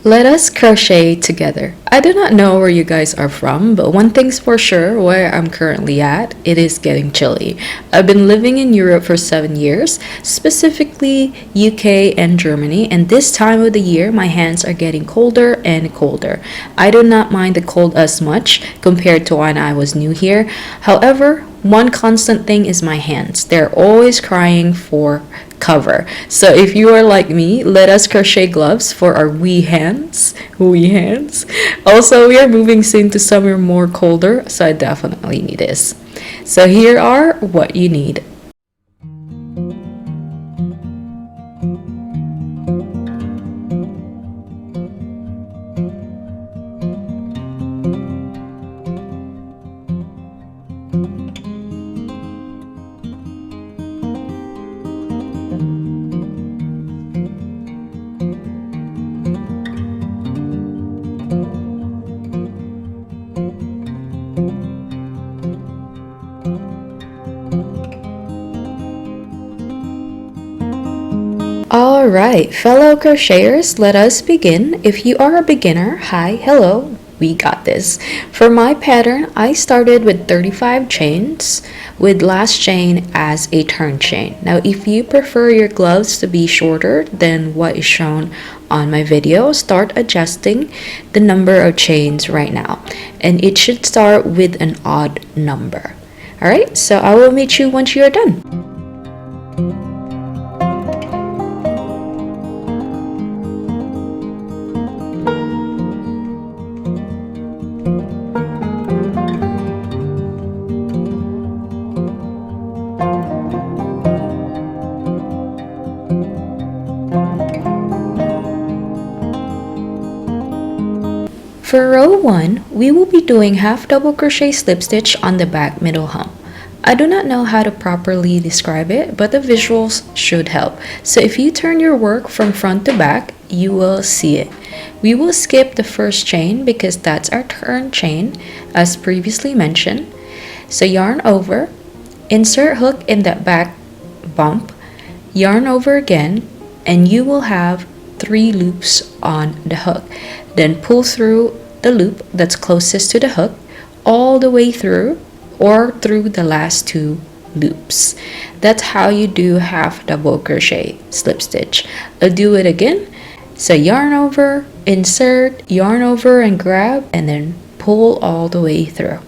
Let us crochet together. I do not know where you guys are from, but one thing's for sure, where I'm currently at, it is getting chilly. I've been living in Europe for 7 years, specifically UK and Germany, and this time of the year my hands are getting colder and colder. I do not mind the cold as much compared to when I was new here. However, one constant thing is my hands. They're always crying for cover. So if you are like me, let us crochet gloves for our wee hands. Wee hands. Also, we are moving soon to somewhere more colder, so I definitely need this. So here are what you need. Alright, fellow crocheters, let us begin. If you are a beginner, hi, hello, we got this. For my pattern, I started with 35 chains with last chain as a turn chain. Now, if you prefer your gloves to be shorter than what is shown on my video, start adjusting the number of chains right now. And it should start with an odd number. Alright, so I will meet you once you are done. For row 1, we will be doing half double crochet slip stitch on the back middle hump. I do not know how to properly describe it, but the visuals should help. So if you turn your work from front to back, you will see it. We will skip the first chain because that's our turn chain, as previously mentioned. So yarn over, insert hook in that back bump, yarn over again, and you will have 3 loops on the hook. Then pull through the loop that's closest to the hook all the way through or through the last 2 loops. That's how you do half double crochet slip stitch. I'll do it again. So yarn over, insert, yarn over and grab, and then pull all the way through.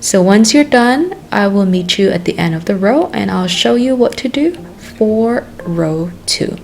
So once you're done, I will meet you at the end of the row and I'll show you what to do for row 2.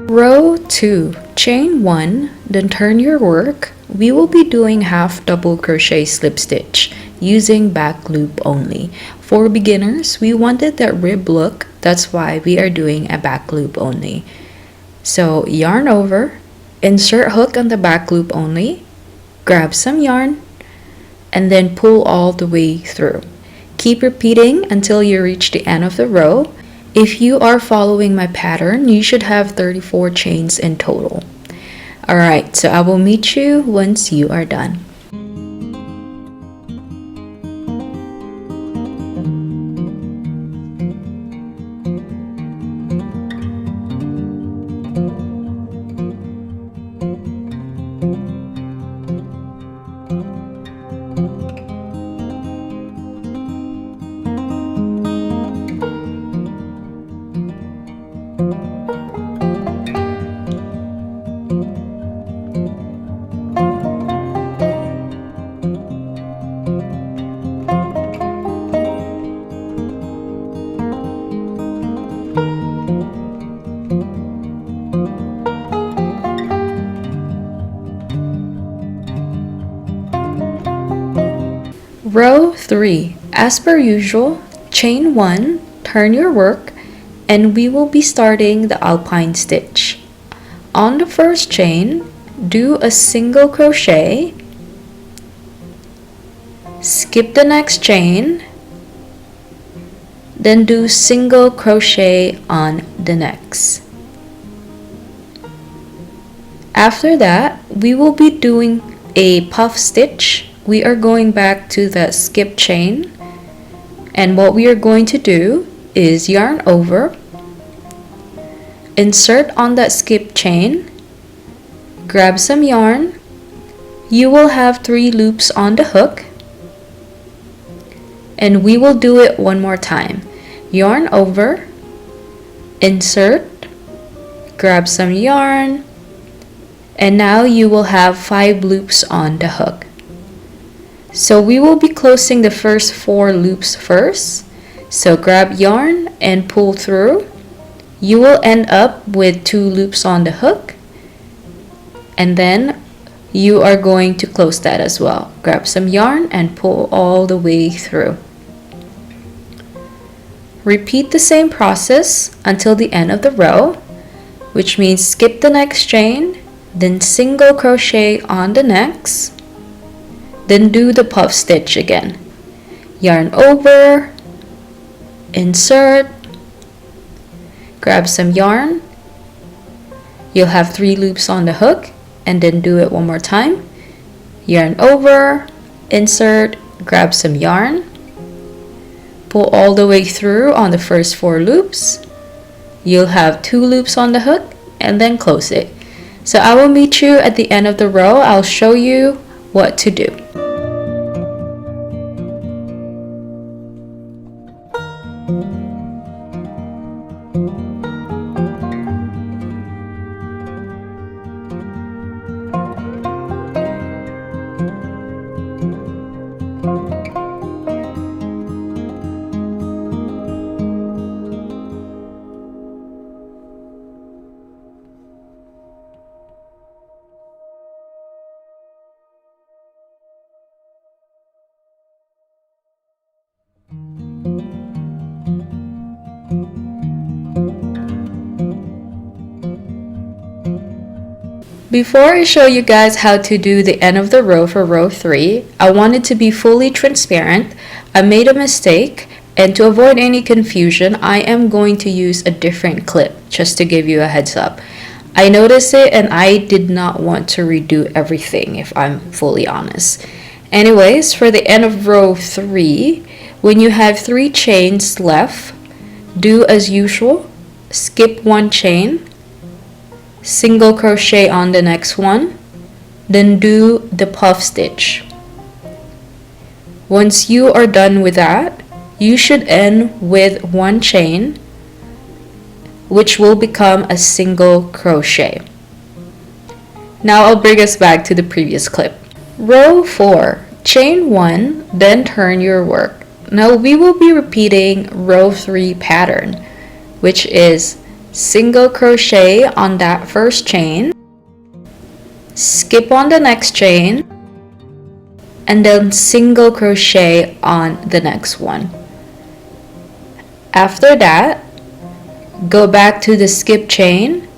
Row 2, chain 1, then turn your work. We will be doing half double crochet slip stitch using back loop only. For beginners, we wanted that rib look, that's why we are doing a back loop only. So yarn over, insert hook on the back loop only, grab some yarn, and then pull all the way through. Keep repeating until you reach the end of the row. If you are following my pattern, you should have 34 chains in total. Alright, so I will meet you once you are done. 3. As per usual, chain 1, turn your work, and we will be starting the alpine stitch. On the first chain, do a single crochet, skip the next chain, then do single crochet on the next. After that, we will be doing a puff stitch. We are going back to the skip chain, and what we are going to do is yarn over, insert on that skip chain, grab some yarn. You will have 3 loops on the hook, and we will do it one more time. Yarn over, insert, grab some yarn, and now you will have 5 loops on the hook. So we will be closing the first 4 loops first. So grab yarn and pull through. You will end up with 2 loops on the hook, and then you are going to close that as well. Grab some yarn and pull all the way through. Repeat the same process until the end of the row, which means skip the next chain, then single crochet on the next, then do the puff stitch again. Yarn over, insert, grab some yarn. You'll have 3 loops on the hook, and then do it one more time. Yarn over, insert, grab some yarn, pull all the way through on the first 4 loops. You'll have 2 loops on the hook, and then close it. So I will meet you at the end of the row. I'll show you what to do. Before I show you guys how to do the end of the row for row 3, I wanted to be fully transparent. I made a mistake, and to avoid any confusion, I am going to use a different clip just to give you a heads up. I noticed it and I did not want to redo everything, if I'm fully honest. Anyways, for the end of row 3, when you have 3 chains left, do as usual, skip 1 chain, single crochet on the next one, then do the puff stitch. Once you are done with that, you should end with 1 chain, which will become a single crochet. Now I'll bring us back to the previous clip. Row 4, chain 1, then turn your work. Now we will be repeating row 3 pattern, which is single crochet on that first chain, skip on the next chain, and then single crochet on the next one. After that, go back to the skip chain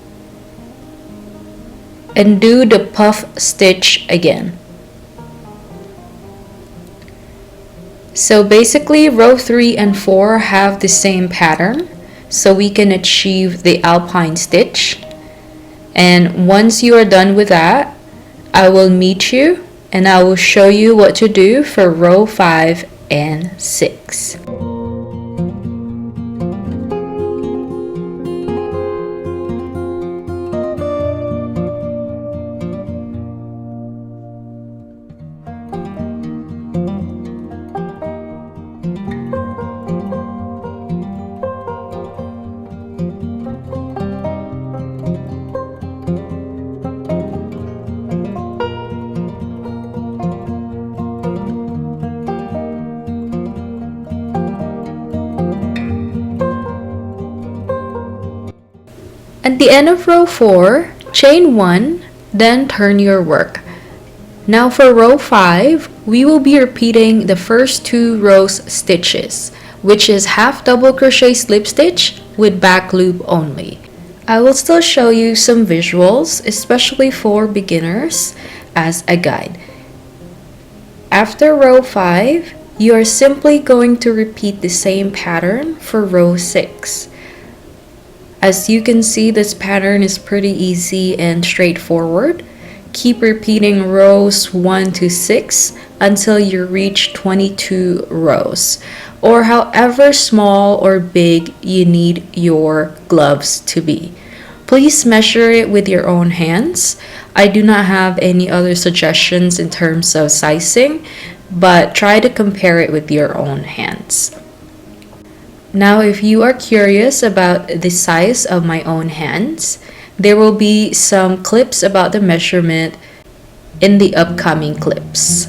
and do the puff stitch again. So basically row 3 and 4 have the same pattern, so we can achieve the alpine stitch. And once you are done with that, I will meet you and I will show you what to do for row 5 and 6. At the end of row 4, chain 1, then turn your work. Now for row 5, we will be repeating the first 2 rows stitches, which is half double crochet slip stitch with back loop only. I will still show you some visuals, especially for beginners, as a guide. After row 5, you are simply going to repeat the same pattern for row 6. As you can see, this pattern is pretty easy and straightforward. Keep repeating rows 1 to 6 until you reach 22 rows, or however small or big you need your gloves to be. Please measure it with your own hands. I do not have any other suggestions in terms of sizing, but try to compare it with your own hands. Now, if you are curious about the size of my own hands, there will be some clips about the measurement in the upcoming clips.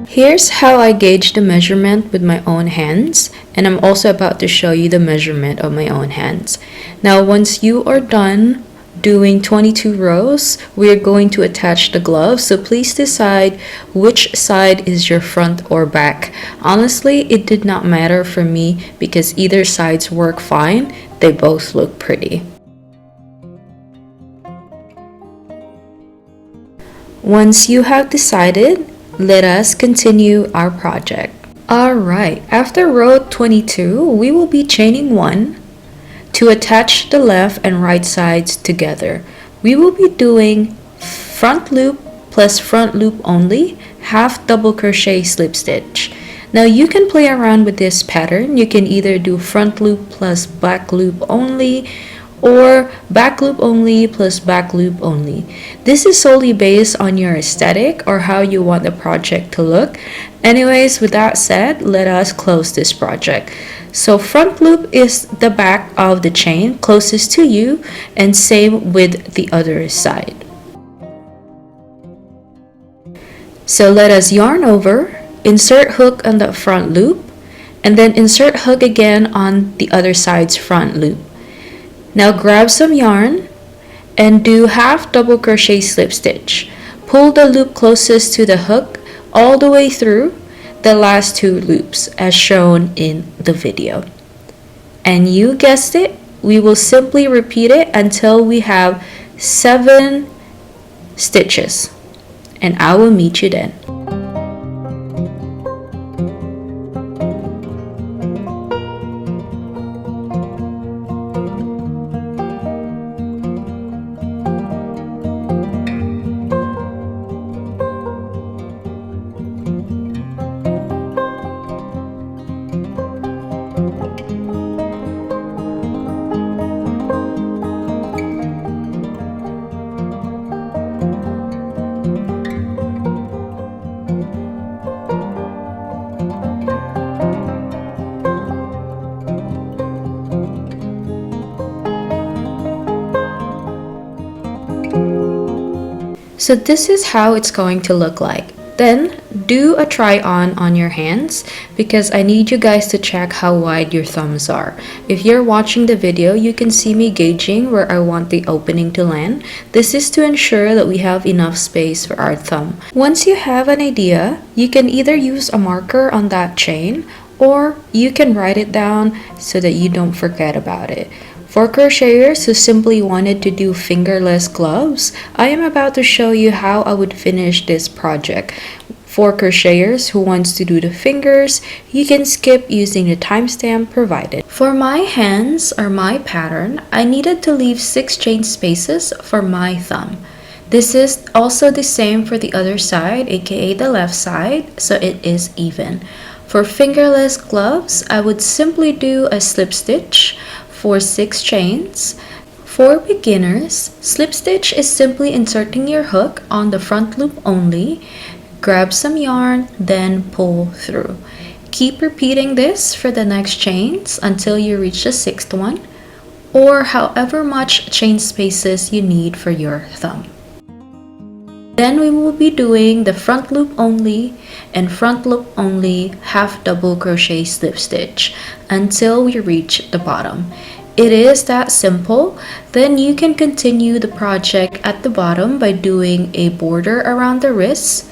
Here's how I gauge the measurement with my own hands, and I'm also about to show you the measurement of my own hands. Now, once you are done doing 22 rows, we are going to attach the gloves, so please decide which side is your front or back. Honestly, it did not matter for me because either sides work fine. They both look pretty. Once you have decided, let us continue our project. Alright, after row 22, we will be chaining 1 to attach the left and right sides together. We will be doing front loop plus front loop only, half double crochet slip stitch. Now you can play around with this pattern. You can either do front loop plus back loop only, or back loop only plus back loop only. This is solely based on your aesthetic or how you want the project to look. Anyways, with that said, let us close this project. So front loop is the back of the chain closest to you, and same with the other side. So let us yarn over, insert hook on the front loop, and then insert hook again on the other side's front loop. Now grab some yarn and do half double crochet slip stitch. Pull the loop closest to the hook all the way through the last 2 loops as shown in the video. And you guessed it, we will simply repeat it until we have 7 stitches, and I will meet you then. So this is how it's going to look like. Then do a try on your hands, because I need you guys to check how wide your thumbs are. If you're watching the video, you can see me gauging where I want the opening to land. This is to ensure that we have enough space for our thumb. Once you have an idea, you can either use a marker on that chain, or you can write it down so that you don't forget about it. For crocheters who simply wanted to do fingerless gloves, I am about to show you how I would finish this project. For crocheters who wants to do the fingers, you can skip using the timestamp provided. For my hands or my pattern, I needed to leave 6 chain spaces for my thumb. This is also the same for the other side, aka the left side, so it is even. For fingerless gloves, I would simply do a slip stitch for 6 chains. For beginners, slip stitch is simply inserting your hook on the front loop only, grab some yarn, then pull through. Keep repeating this for the next chains until you reach the 6th one, or however much chain spaces you need for your thumb. Then we will be doing the front loop only and front loop only half double crochet slip stitch until we reach the bottom. It is that simple. Then you can continue the project at the bottom by doing a border around the wrists.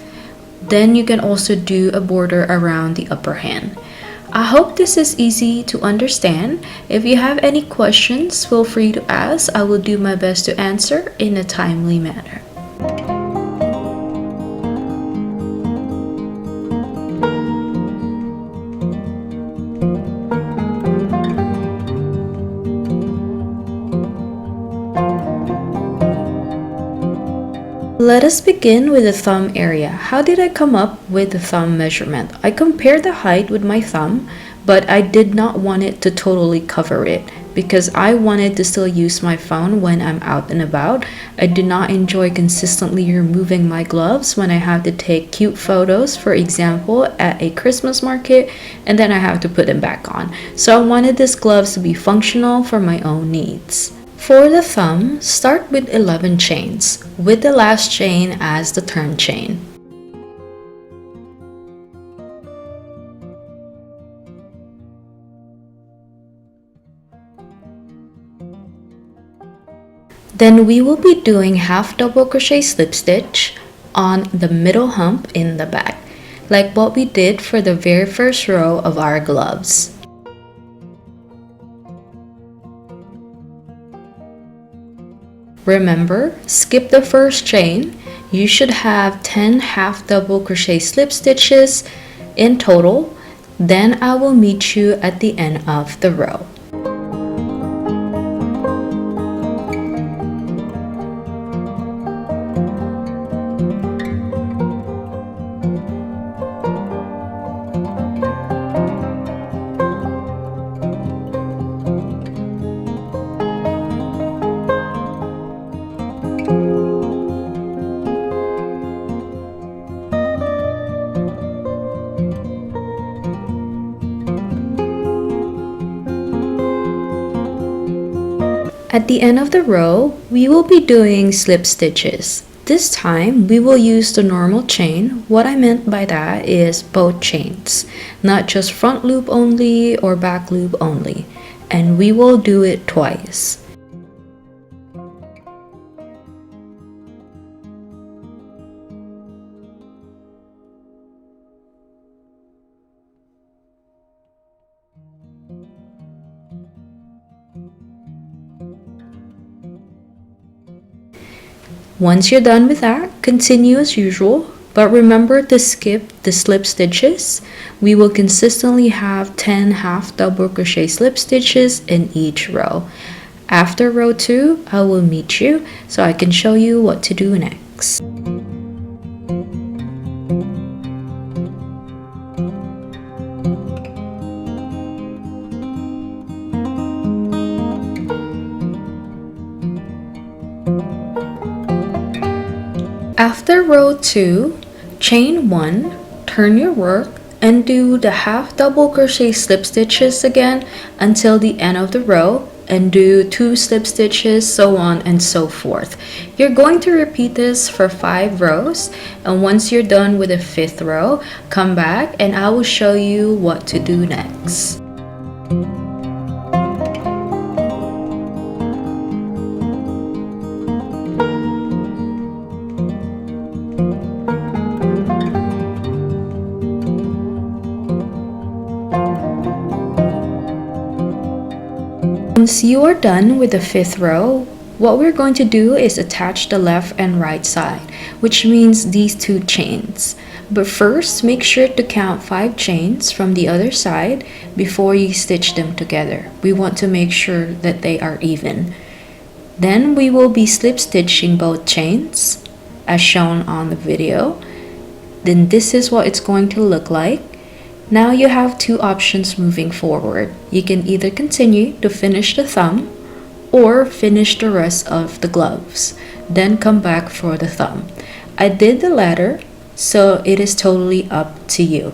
Then you can also do a border around the upper hand. I hope this is easy to understand. If you have any questions, feel free to ask. I will do my best to answer in a timely manner. Let us begin with the thumb area. How did I come up with the thumb measurement? I compared the height with my thumb, but I did not want it to totally cover it because I wanted to still use my phone when I'm out and about. I do not enjoy consistently removing my gloves when I have to take cute photos, for example, at a Christmas market, and then I have to put them back on. So I wanted these gloves to be functional for my own needs. For the thumb, start with 11 chains, with the last chain as the turn chain. Then we will be doing half double crochet slip stitch on the middle hump in the back, like what we did for the very first row of our gloves. Remember, skip the first chain. You should have 10 half double crochet slip stitches in total. Then I will meet you at the end of the row. At the end of the row, we will be doing slip stitches. This time, we will use the normal chain. What I meant by that is both chains, not just front loop only or back loop only. And we will do it twice. Once you're done with that, continue as usual, but remember to skip the slip stitches. We will consistently have 10 half double crochet slip stitches in each row. After row 2, I will meet you so I can show you what to do next. After row 2, chain 1, turn your work, and do the half double crochet slip stitches again until the end of the row, and do 2 slip stitches, so on and so forth. You're going to repeat this for 5 rows, and once you're done with the 5th row, come back and I will show you what to do next. Once you are done with the 5th row, what we're going to do is attach the left and right side, which means these 2 chains. But first, make sure to count 5 chains from the other side before you stitch them together. We want to make sure that they are even. Then we will be slip stitching both chains as shown on the video. Then this is what it's going to look like. Now you have 2 options moving forward. You can either continue to finish the thumb or finish the rest of the gloves, then come back for the thumb. I did the latter, so it is totally up to you.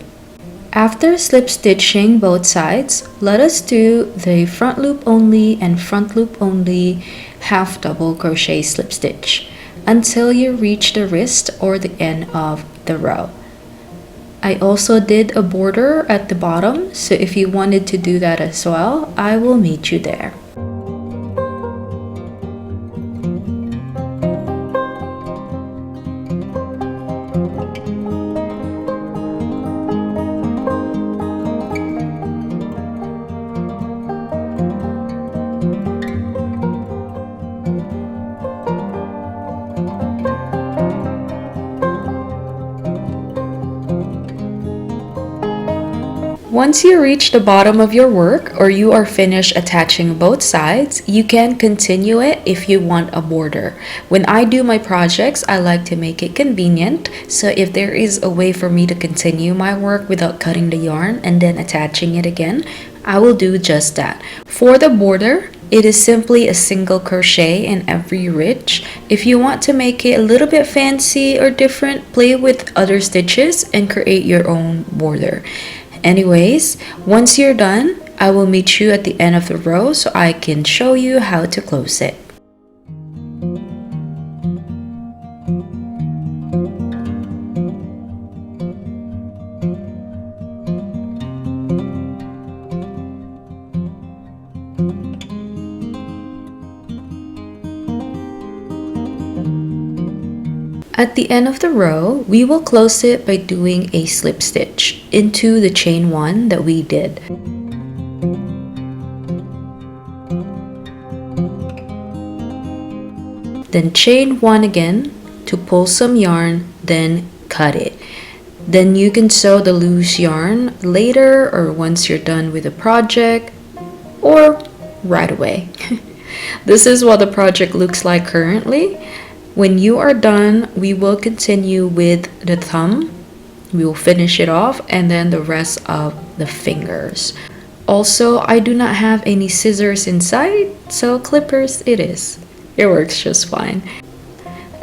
After slip stitching both sides, let us do the front loop only and front loop only half double crochet slip stitch until you reach the wrist or the end of the row. I also did a border at the bottom, so if you wanted to do that as well, I will meet you there. Once you reach the bottom of your work or you are finished attaching both sides, you can continue it if you want a border. When I do my projects, I like to make it convenient. So if there is a way for me to continue my work without cutting the yarn and then attaching it again, I will do just that. For the border, it is simply a single crochet in every ridge. If you want to make it a little bit fancy or different, play with other stitches and create your own border. Anyways, once you're done, I will meet you at the end of the row so I can show you how to close it. At the end of the row, we will close it by doing a slip stitch into the chain 1 that we did. Then chain 1 again to pull some yarn, then cut it. Then you can sew the loose yarn later or once you're done with the project or right away. This is what the project looks like currently. When you are done, we will continue with the thumb. We will finish it off and then the rest of the fingers. Also, I do not have any scissors inside, so clippers it is. It works just fine.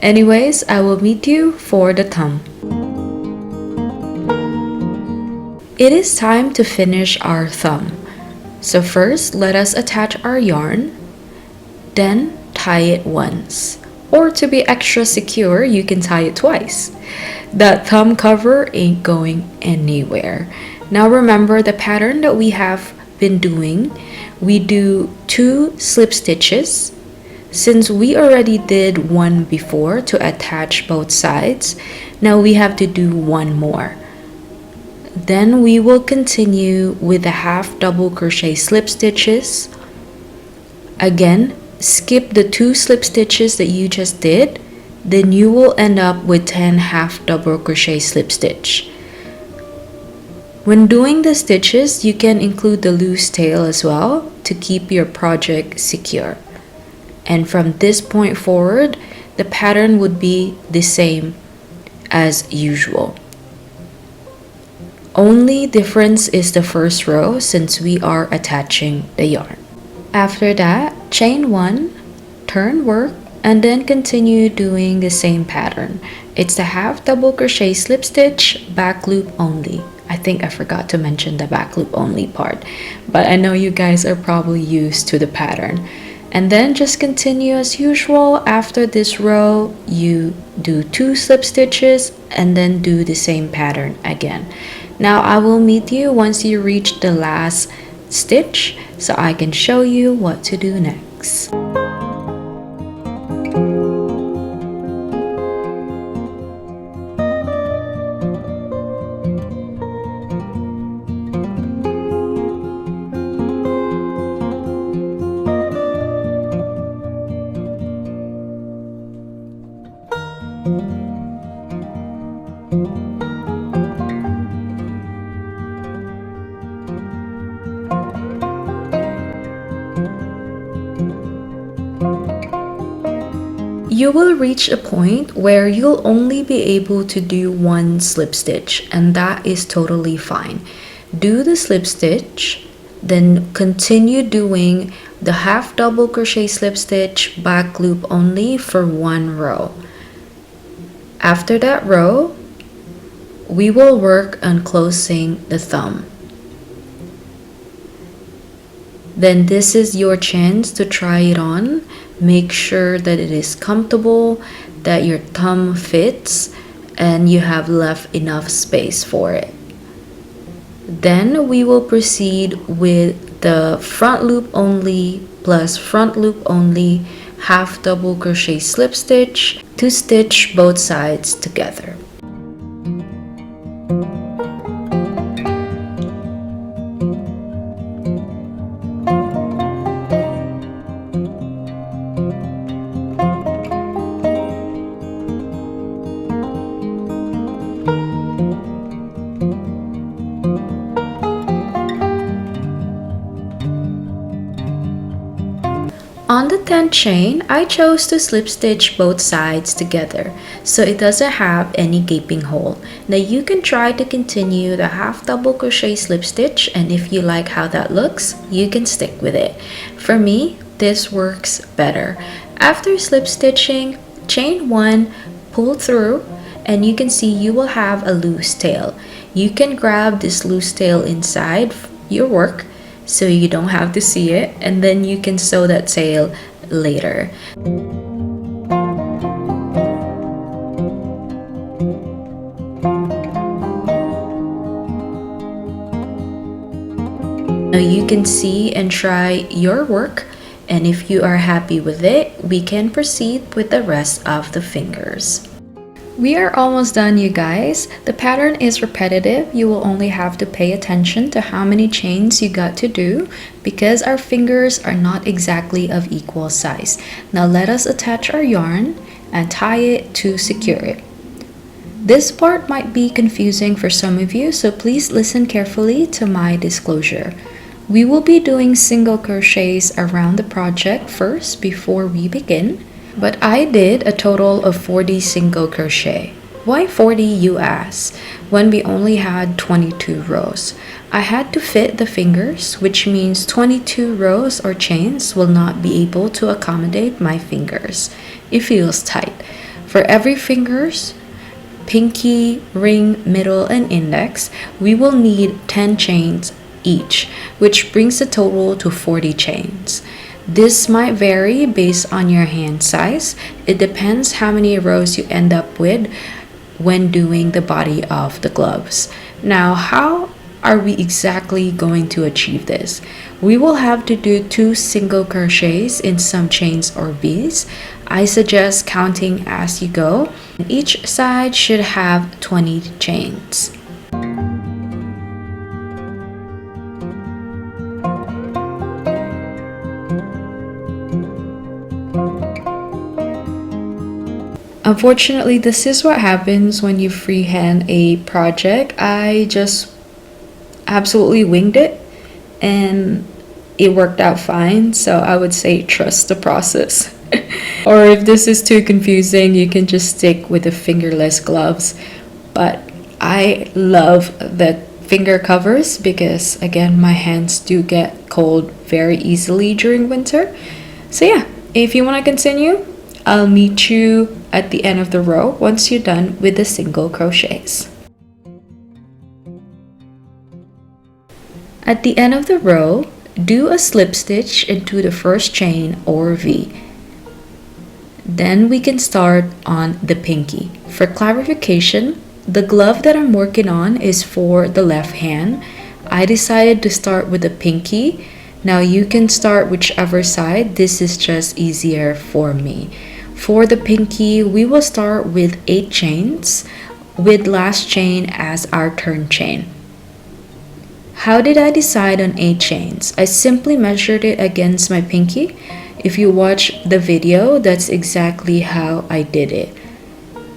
Anyways, I will meet you for the thumb. It is time to finish our thumb. So first, let us attach our yarn, then tie it once. Or to be extra secure, you can tie it twice. That thumb cover ain't going anywhere. Now remember the pattern that we have been doing. We do 2 slip stitches. Since we already did one before to attach both sides, now we have to do one more. Then we will continue with the half double crochet slip stitches. Again, skip the 2 slip stitches that you just did, then you will end up with 10 half double crochet slip stitch. When doing the stitches, you can include the loose tail as well to keep your project secure. And from this point forward, the pattern would be the same as usual. Only difference is the first row since we are attaching the yarn. After that, chain 1, turn work, and then continue doing the same pattern. It's the half double crochet slip stitch, back loop only. I think I forgot to mention the back loop only part, but I know you guys are probably used to the pattern. And then just continue as usual. After this row, you do 2 slip stitches and then do the same pattern again. Now I will meet you once you reach the last stitch so I can show you what to do next. You will reach a point where you'll only be able to do 1 slip stitch, and that is totally fine. Do the slip stitch, then continue doing the half double crochet slip stitch, back loop only for 1 row. After that row, we will work on closing the thumb. Then this is your chance to try it on. Make sure that it is comfortable, that your thumb fits, and you have left enough space for it. Then we will proceed with the front loop only plus front loop only half double crochet slip stitch to stitch both sides together. On the 10th chain, I chose to slip stitch both sides together so it doesn't have any gaping hole. Now you can try to continue the half double crochet slip stitch, and if you like how that looks, you can stick with it. For me, this works better. After slip stitching, chain 1, pull through, and you can see you will have a loose tail. You can grab this loose tail inside your work so you don't have to see it, and then you can sew that tail later. Now you can see and try your work, and if you are happy with it, we can proceed with the rest of the fingers. We are almost done, you guys. The pattern is repetitive. You will only have to pay attention to how many chains you got to do because our fingers are not exactly of equal size. Now let us attach our yarn and tie it to secure it. This part might be confusing for some of you, so please listen carefully to my disclosure. We will be doing single crochets around the project first before we begin. But I did a total of 40 single crochet. Why 40, you ask, when we only had 22 rows? I had to fit the fingers, which means 22 rows or chains will not be able to accommodate my fingers. It feels tight. For every fingers, pinky, ring, middle, and index, we will need 10 chains each, which brings the total to 40 chains. This might vary based on your hand size. It depends how many rows you end up with when doing the body of the gloves. Now, how are we exactly going to achieve this? We will have to do 2 single crochets in some chains or beads. I suggest counting as you go. Each side should have 20 chains. Unfortunately, this is what happens when you freehand a project. I just absolutely winged it and it worked out fine, so I would say trust the process. Or if this is too confusing, you can just stick with the fingerless gloves. But I love the finger covers because, again, my hands do get cold very easily during winter. So yeah, if you want to continue, I'll meet you at the end of the row once you're done with the single crochets. At the end of the row, do a slip stitch into the first chain or V. Then we can start on the pinky. For clarification, the glove that I'm working on is for the left hand. I decided to start with the pinky. Now you can start whichever side. This is just easier for me. For the pinky, we will start with 8 chains, with last chain as our turn chain. How did I decide on 8 chains? I simply measured it against my pinky. If you watch the video, that's exactly how I did it.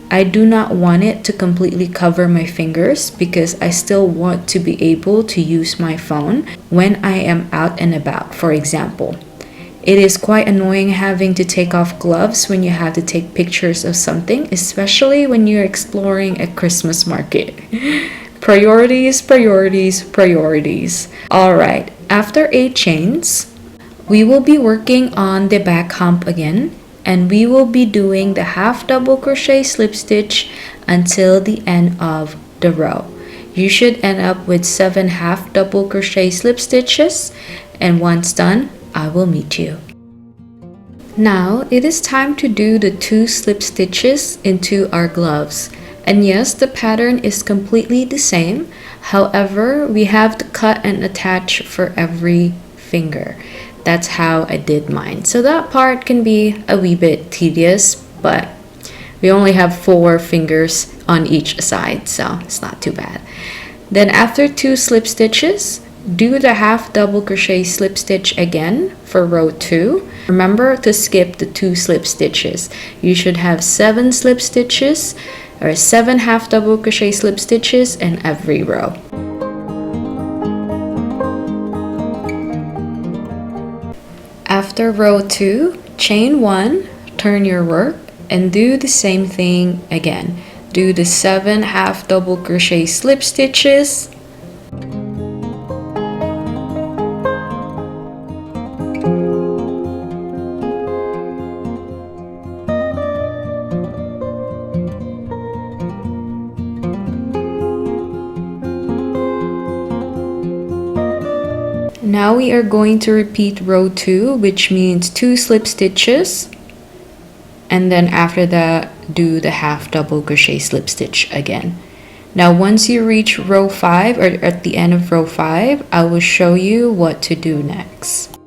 I do not want it to completely cover my fingers because I still want to be able to use my phone when I am out and about, for example. It is quite annoying having to take off gloves when you have to take pictures of something, especially when you're exploring a Christmas market. Priorities, priorities, priorities. Alright, after 8 chains, we will be working on the back hump again, and we will be doing the half double crochet slip stitch until the end of the row. You should end up with 7 half double crochet slip stitches, and once done, I will meet you. Now it is time to do the 2 slip stitches into our gloves. And yes, the pattern is completely the same. However, we have to cut and attach for every finger. That's how I did mine. So that part can be a wee bit tedious, but we only have 4 fingers on each side, so it's not too bad. Then after 2 slip stitches, do the half double crochet slip stitch again for row 2. Remember to skip the 2 slip stitches. You should have 7 slip stitches or 7 half double crochet slip stitches in every row. After row 2, chain 1, turn your work, and do the same thing again. Do the 7 half double crochet slip stitches. Now we are going to repeat row 2, which means 2 slip stitches, and then after that do the half double crochet slip stitch again. Now once you reach row 5 or at the end of row 5, I will show you what to do next.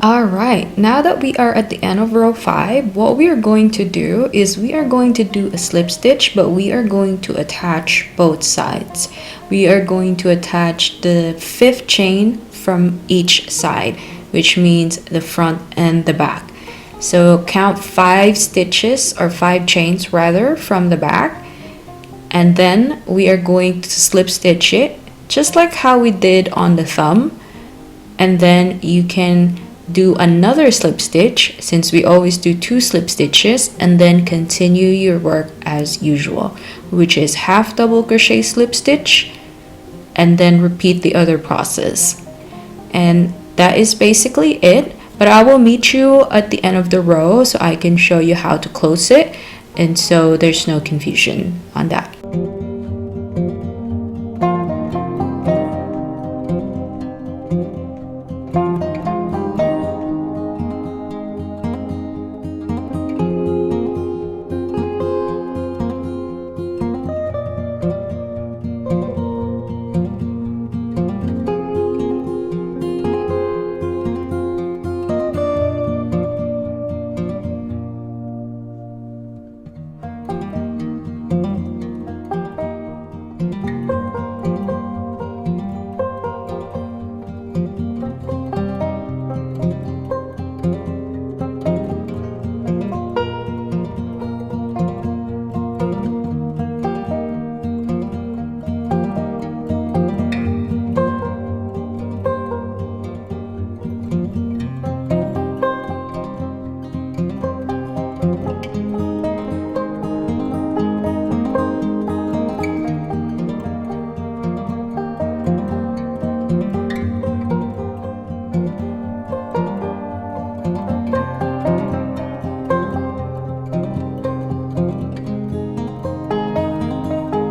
Alright, now that we are at the end of row 5, what we are going to do is we are going to do a slip stitch, but we are going to attach both sides. We are going to attach the 5th chain from each side, which means the front and the back. So count 5 stitches or 5 chains rather from the back, and then we are going to slip stitch it just like how we did on the thumb, and then you can do another slip stitch since we always do 2 slip stitches, and then continue your work as usual, which is half double crochet slip stitch and then repeat the other process. And that is basically it, but I will meet you at the end of the row so I can show you how to close it, and so there's no confusion on that.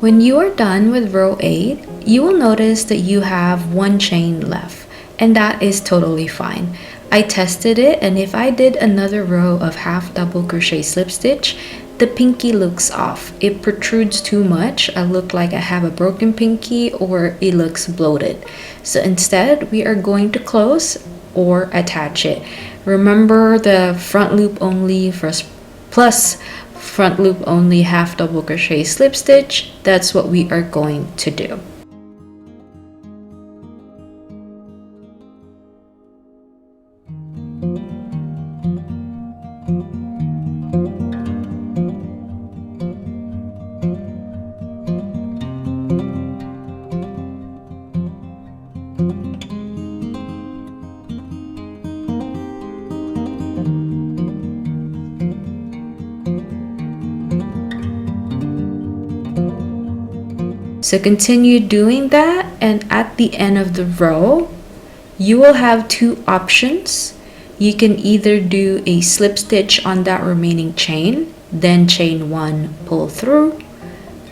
When you are done with row 8, you will notice that you have 1 chain left, and that is totally fine. I tested it, and if I did another row of half double crochet slip stitch, the pinky looks off. It protrudes too much. I look like I have a broken pinky, or it looks bloated. So instead, we are going to close or attach it. Remember the front loop only plus front loop only half double crochet slip stitch. That's what we are going to do. So continue doing that, and at the end of the row, you will have two options. You can either do a slip stitch on that remaining chain, then chain one, pull through,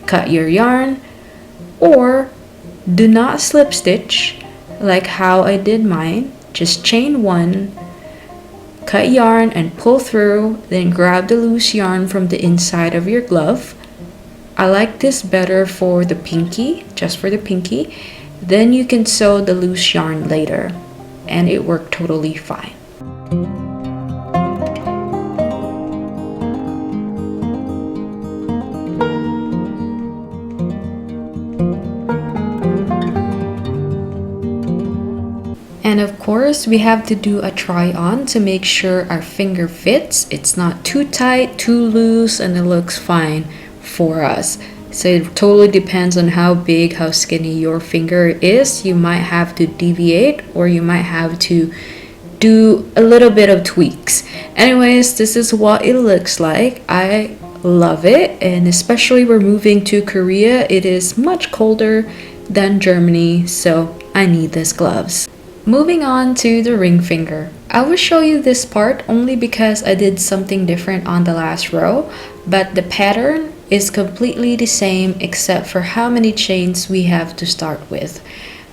cut your yarn, or do not slip stitch like how I did mine. Just chain one, cut yarn and pull through, then grab the loose yarn from the inside of your glove. I like this better for the pinky, just for the pinky. Then you can sew the loose yarn later, and it worked totally fine. And of course, we have to do a try on to make sure our finger fits. It's not too tight, too loose, and it looks fine for us. So it totally depends on how big, how skinny your finger is. You might have to deviate, or you might have to do a little bit of tweaks. Anyways, this is what it looks like. I love it, and especially we're moving to Korea. It is much colder than Germany, so I need these gloves. Moving on to the ring finger. I will show you this part only because I did something different on the last row, but the pattern is completely the same except for how many chains we have to start with.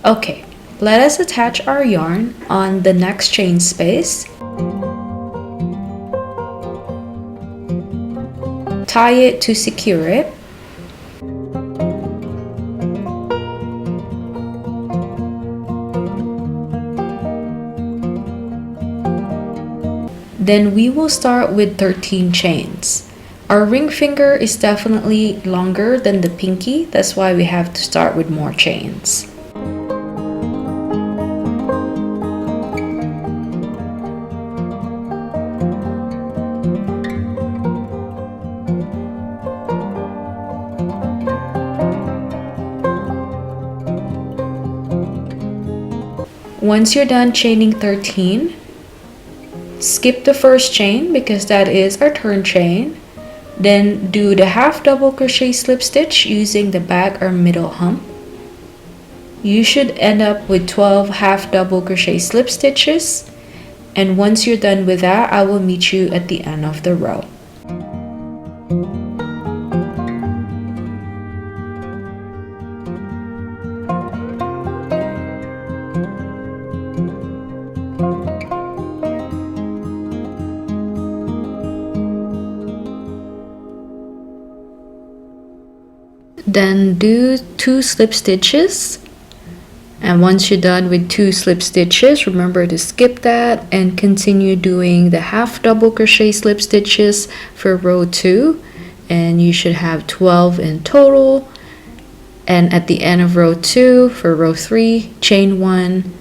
Okay, let us attach our yarn on the next chain space. Tie it to secure it. Then we will start with 13 chains. Our ring finger is definitely longer than the pinky, that's why we have to start with more chains. Once you're done chaining 13, skip the first chain because that is our turn chain. Then do the half double crochet slip stitch using the back or middle hump. You should end up with 12 half double crochet slip stitches, and once you're done with that, I will meet you at the end of the row. Then do 2 slip stitches, and once you're done with 2 slip stitches, remember to skip that and continue doing the half double crochet slip stitches for row 2, and you should have 12 in total. And at the end of row 2 for row 3, chain 1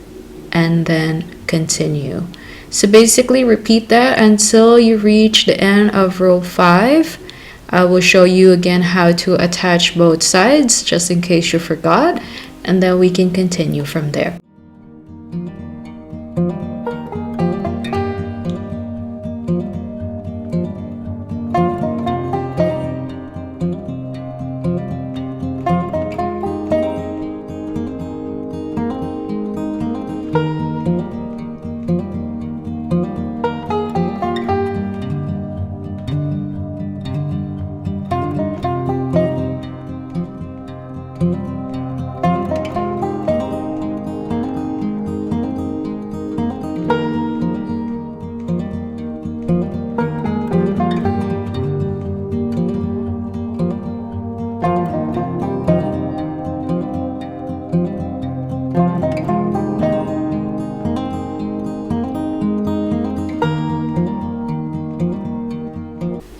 and then continue. So basically repeat that until you reach the end of row 5. I will show you again how to attach both sides just in case you forgot, and then we can continue from there.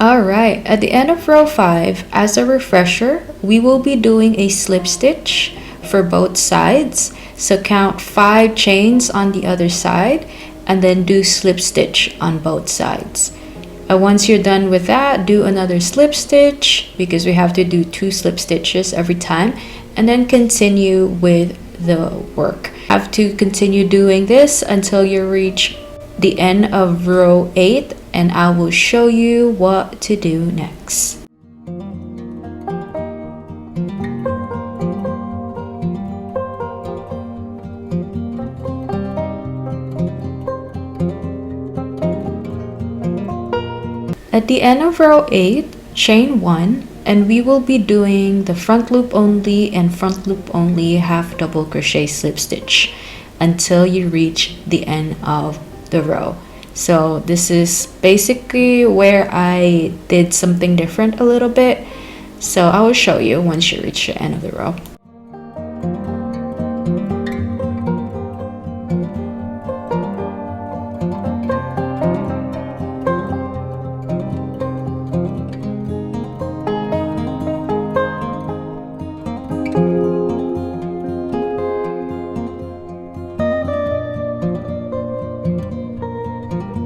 Alright, at the end of row 5, as a refresher, we will be doing a slip stitch for both sides. So count 5 chains on the other side, and then do slip stitch on both sides. And once you're done with that, do another slip stitch, because we have to do 2 slip stitches every time, and then continue with the work. You have to continue doing this until you reach the end of row 8, and I will show you what to do next. At the end of row 8, chain 1, and we will be doing the front loop only and front loop only half double crochet slip stitch until you reach the end of the row. So this is basically where I did something different a little bit, so I will show you once you reach the end of the row.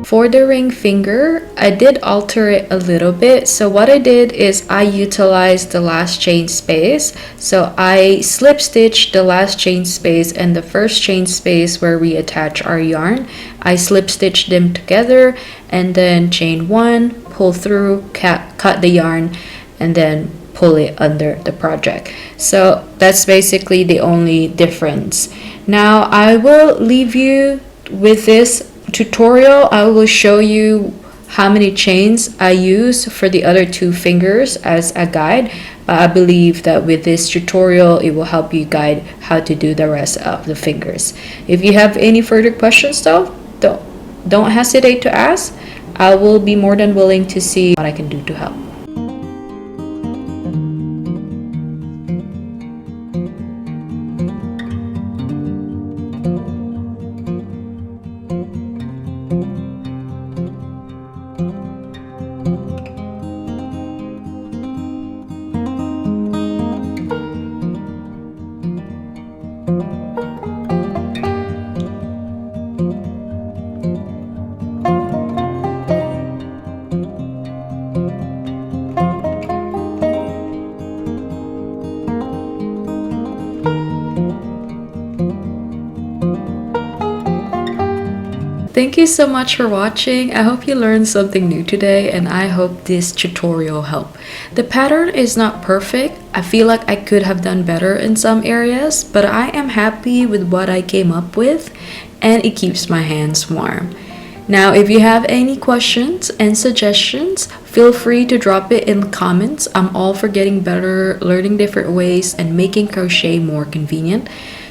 For the ring finger, I did alter it a little bit. So what I did is I utilized the last chain space. So I slip stitched the last chain space and the first chain space where we attach our yarn. I slip stitched them together and then chain 1, pull through, cut the yarn, and then pull it under the project. So that's basically the only difference. Now I will leave you with this tutorial. I will show you how many chains I use for the other 2 fingers as a guide, but I believe that with this tutorial it will help you guide how to do the rest of the fingers. If you have any further questions though, don't hesitate to ask. I will be more than willing to see what I can do to help. Thank you so much for watching. I hope you learned something new today, and I hope this tutorial helped. The pattern is not perfect. I feel like I could have done better in some areas, but I am happy with what I came up with, and it keeps my hands warm. Now, if you have any questions and suggestions, feel free to drop it in the comments. I'm all for getting better, learning different ways, and making crochet more convenient.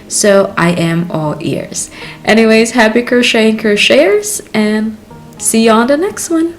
So I am all ears. Anyways, happy crocheting, crocheters, and see you on the next one.